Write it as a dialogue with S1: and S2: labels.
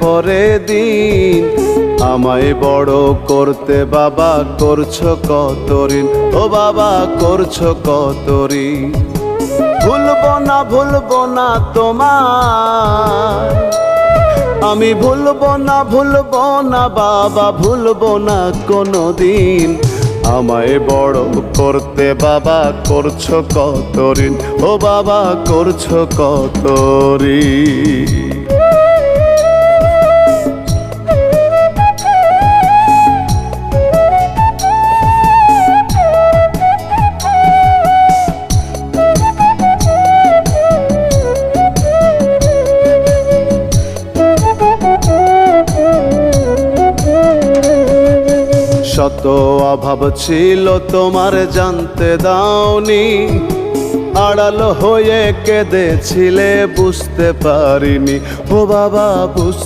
S1: পরে দিন আমায় বড় করতে বাবা করছো কত ঋণ, ও বাবা করছো কত ঋণ। ভুলবো না তোমার, আমি ভুলবো না বাবা, ভুলবো না কোনোদিন। আমায় বড় করতে বাবা করছো কত ঋণ, ও বাবা করছো কত ঋণ। শত অভাব ছিল তোমার জানতে দাওনি, আড়াল হয়ে কেঁদেছিলে বুঝতে পারিনি, ও বাবা বুঝতে